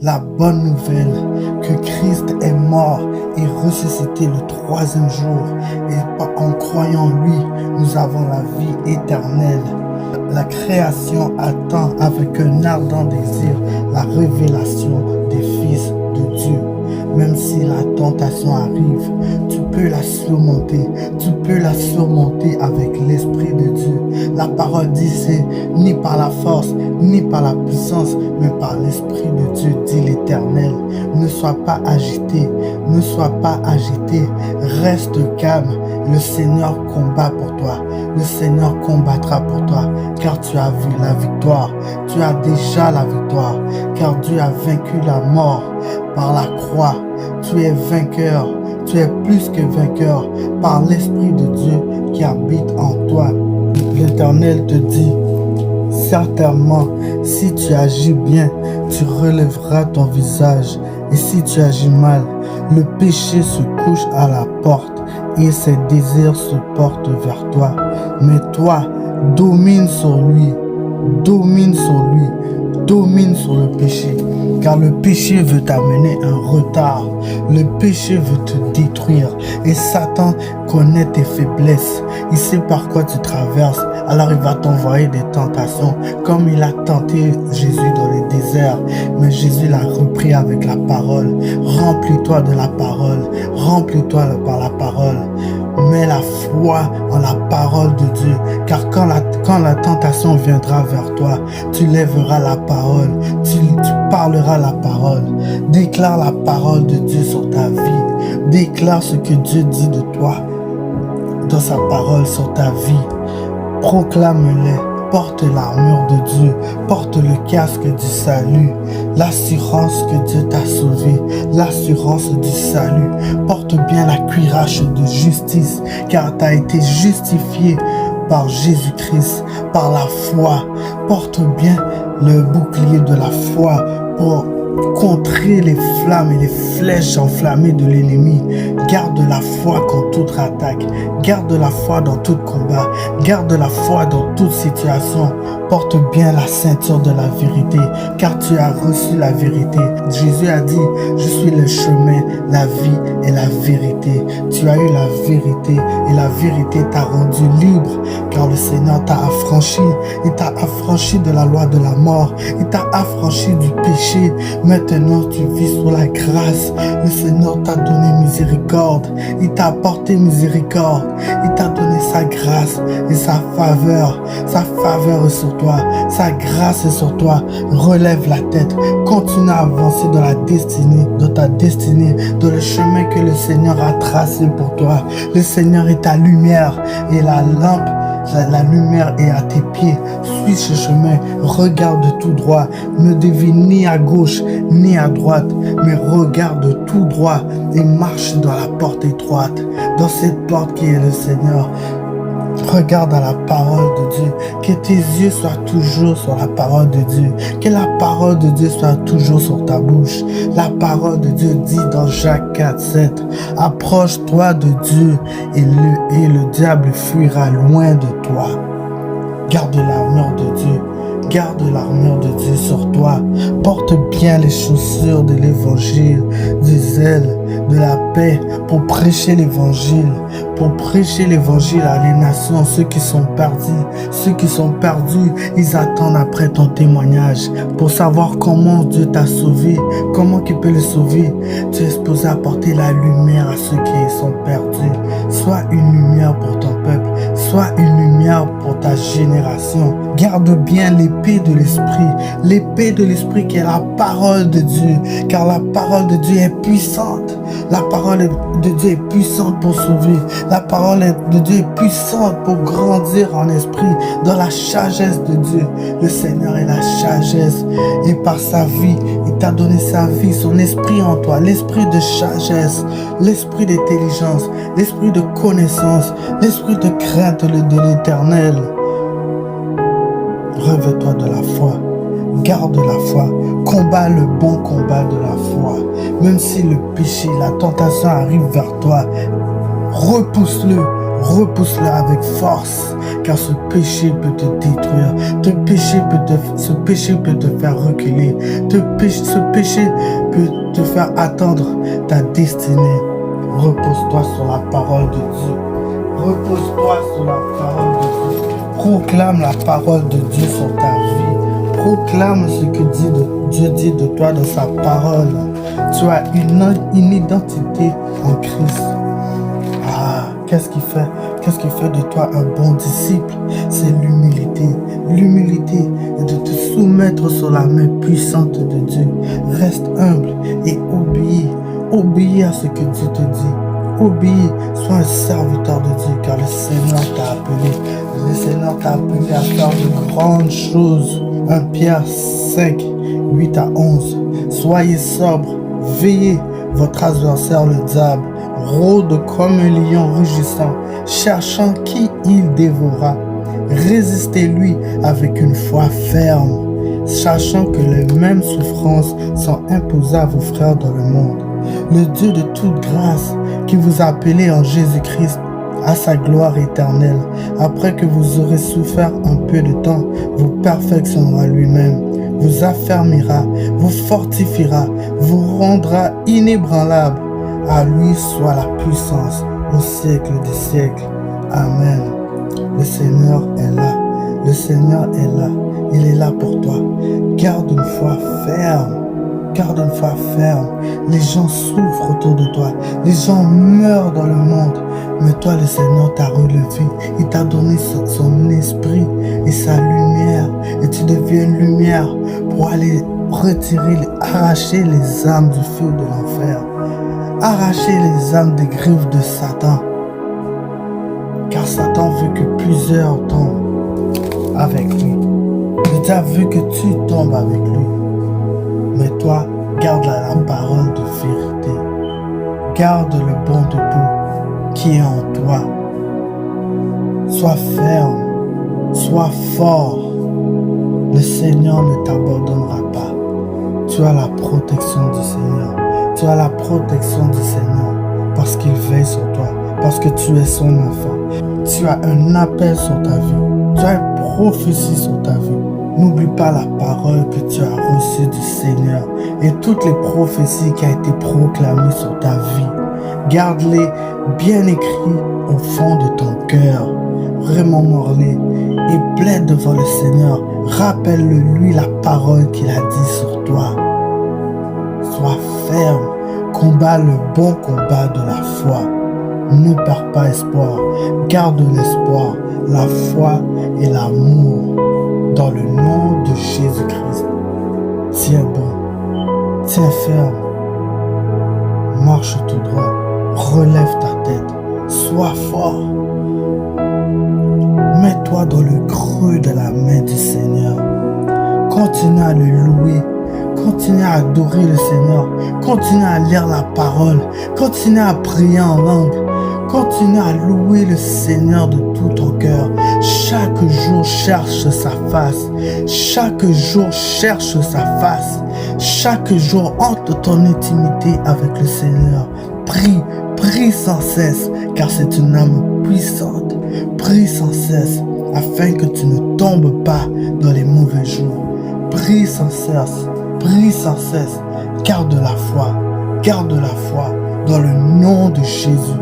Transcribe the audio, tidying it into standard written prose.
la bonne nouvelle que Christ est mort et ressuscité le troisième jour. Et en croyant en lui, nous avons la vie éternelle. La création attend avec un ardent désir la révélation des fils de Dieu. Même si la tentation arrive, tu peux la surmonter. Tu peux la surmonter avec l'Esprit de Dieu. La parole dit c'est ni par la force, ni par la puissance, mais par l'Esprit de Dieu, dit l'Éternel. Ne sois pas agité, ne sois pas agité. Reste calme. Le Seigneur combat pour toi. Le Seigneur combattra pour toi, car tu as vu la victoire. Tu as déjà la victoire, car Dieu a vaincu la mort par la croix. Tu es vainqueur, tu es plus que vainqueur par l'Esprit de Dieu qui habite en toi. L'Éternel te dit, certainement, si tu agis bien, tu relèveras ton visage. Et si tu agis mal, le péché se couche à la porte et ses désirs se portent vers toi. Mais toi, domine sur lui, domine sur lui, domine sur le péché. Car le péché veut t'amener un retard. Le péché veut te détruire. Et Satan connaît tes faiblesses. Il sait par quoi tu traverses. Alors il va t'envoyer des tentations. Comme il a tenté Jésus dans les déserts. Mais Jésus l'a repris avec la parole. Remplis-toi de la parole. Remplis-toi par la parole. Mets la foi en la parole de Dieu. Car quand la tentation viendra vers toi, tu lèveras la parole. Tu parleras la parole. Déclare la parole de Dieu sur ta vie. Déclare ce que Dieu dit de toi dans sa parole sur ta vie. Proclame-les. Porte l'armure de Dieu, porte le casque du salut, l'assurance que Dieu t'a sauvé, l'assurance du salut. Porte bien la cuirasse de justice, car tu as été justifié par Jésus-Christ, par la foi. Porte bien le bouclier de la foi pour contrer les flammes et les flèches enflammées de l'ennemi. Garde la foi contre toute attaque. Garde la foi dans tout combat. Garde la foi dans toute situation. Porte bien la ceinture de la vérité, car tu as reçu la vérité. Jésus a dit, je suis le chemin, la vie et la vérité. Tu as eu la vérité et la vérité t'a rendu libre, car le Seigneur t'a affranchi. Il t'a affranchi de la loi de la mort. Il t'a affranchi du péché. Maintenant, tu vis sous la grâce. Le Seigneur t'a donné miséricorde. Il t'a apporté miséricorde. Il t'a donné sa grâce et sa faveur. Sa faveur est sur toi. Sa grâce est sur toi. Relève la tête. Continue à avancer dans la destinée, dans ta destinée, dans le chemin que le Seigneur a tracé pour toi. Le Seigneur est ta lumière et la lampe. La lumière est à tes pieds. Suis ce chemin. Regarde tout droit. Ne dévie ni à gauche ni à droite, mais regarde tout droit et marche dans la porte étroite, dans cette porte qui est le Seigneur. Regarde à la parole de Dieu. Que tes yeux soient toujours sur la parole de Dieu. Que la parole de Dieu soit toujours sur ta bouche. La parole de Dieu dit dans Jacques 4:7, approche-toi de Dieu et le diable fuira loin de toi. Garde l'armure de Dieu. Garde l'armure de Dieu sur toi. Porte bien les chaussures de l'évangile, du zèle, de la paix, pour prêcher l'évangile. Pour prêcher l'évangile à les nations, ceux qui sont perdus. Ceux qui sont perdus, ils attendent après ton témoignage pour savoir comment Dieu t'a sauvé, comment il peut le sauver. Tu es supposé apporter la lumière à ceux qui sont perdus. Sois une lumière pour ton peuple. Sois une lumière pour ta génération. Garde bien l'épée de l'esprit. L'épée de l'esprit qui est la parole de Dieu. Car la parole de Dieu est puissante. La parole de Dieu est puissante pour sauver. La parole de Dieu est puissante pour grandir en esprit dans la sagesse de Dieu. Le Seigneur est la sagesse. Et par sa vie, il t'a donné sa vie, son esprit en toi. L'esprit de sagesse, l'esprit d'intelligence, l'esprit de connaissance, l'esprit de crainte de l'Éternel. Revêt-toi de la foi. Garde la foi. Combat le bon combat de la foi. Même si le péché, la tentation arrive vers toi, repousse-le. Repousse-le avec force, car ce péché peut te détruire. Ce péché peut te faire reculer. Ce péché peut te faire attendre ta destinée. Repose-toi sur la parole de Dieu. Repose-toi sur la parole de Dieu. Proclame la parole de Dieu sur ta vie. Proclame ce que Dieu dit de toi dans sa parole. Tu as une identité en Christ. Qu'est-ce qui fait de toi un bon disciple? C'est l'humilité. L'humilité est de te soumettre sur la main puissante de Dieu. Reste humble et obéis. Obéis à ce que Dieu te dit. Obéis, sois un serviteur de Dieu, car le Seigneur t'a appelé. Le Seigneur t'a appelé à faire de grandes choses. 1 Pierre 5, 8 à 11. Soyez sobres, veillez, votre adversaire le diable rôde comme un lion rugissant, cherchant qui il dévorera. Résistez-lui avec une foi ferme, sachant que les mêmes souffrances sont imposées à vos frères dans le monde. Le Dieu de toute grâce, qui vous a appelé en Jésus-Christ à sa gloire éternelle, après que vous aurez souffert un peu de temps, vous perfectionnera lui-même, vous affermira, vous fortifiera, vous rendra inébranlable. À lui soit la puissance au siècle des siècles. Amen. Le Seigneur est là. Le Seigneur est là. Il est là pour toi. Garde une foi ferme. Garde une foi ferme. Les gens souffrent autour de toi. Les gens meurent dans le monde. Mais toi, le Seigneur t'a relevé. Il t'a donné son esprit et sa lumière. Et tu deviens une lumière pour aller arracher les âmes du feu de l'enfer. Arracher les âmes des griffes de Satan. Car Satan veut que plusieurs tombent avec lui. Le diable veut que tu tombes avec lui. Mais toi, garde la parole de vérité. Garde le bon debout qui est en toi. Sois ferme. Sois fort. Le Seigneur ne t'abandonnera pas. Tu as la protection du Seigneur. Tu as la protection du Seigneur parce qu'il veille sur toi, parce que tu es son enfant. Tu as un appel sur ta vie. Tu as une prophétie sur ta vie. N'oublie pas la parole que tu as reçue du Seigneur et toutes les prophéties qui ont été proclamées sur ta vie. Garde-les bien écrits au fond de ton cœur. Remémore-les et plaide devant le Seigneur. Rappelle-lui la parole qu'il a dit sur toi. Sois ferme, combat le bon combat de la foi. Ne perds pas espoir, garde l'espoir, la foi et l'amour dans le nom de Jésus-Christ. Tiens bon, tiens ferme, marche tout droit, relève ta tête, sois fort. Mets-toi dans le creux de la main du Seigneur. Continue à le louer. Continue à adorer le Seigneur. Continue à lire la parole. Continue à prier en langue. Continue à louer le Seigneur de tout ton cœur. Chaque jour, cherche sa face. Chaque jour, cherche sa face. Chaque jour, entre ton intimité avec le Seigneur. Prie, prie sans cesse, car c'est une âme puissante. Prie sans cesse, afin que tu ne tombes pas dans les mauvais jours. Prie sans cesse. Prie sans cesse, garde la foi dans le nom de Jésus.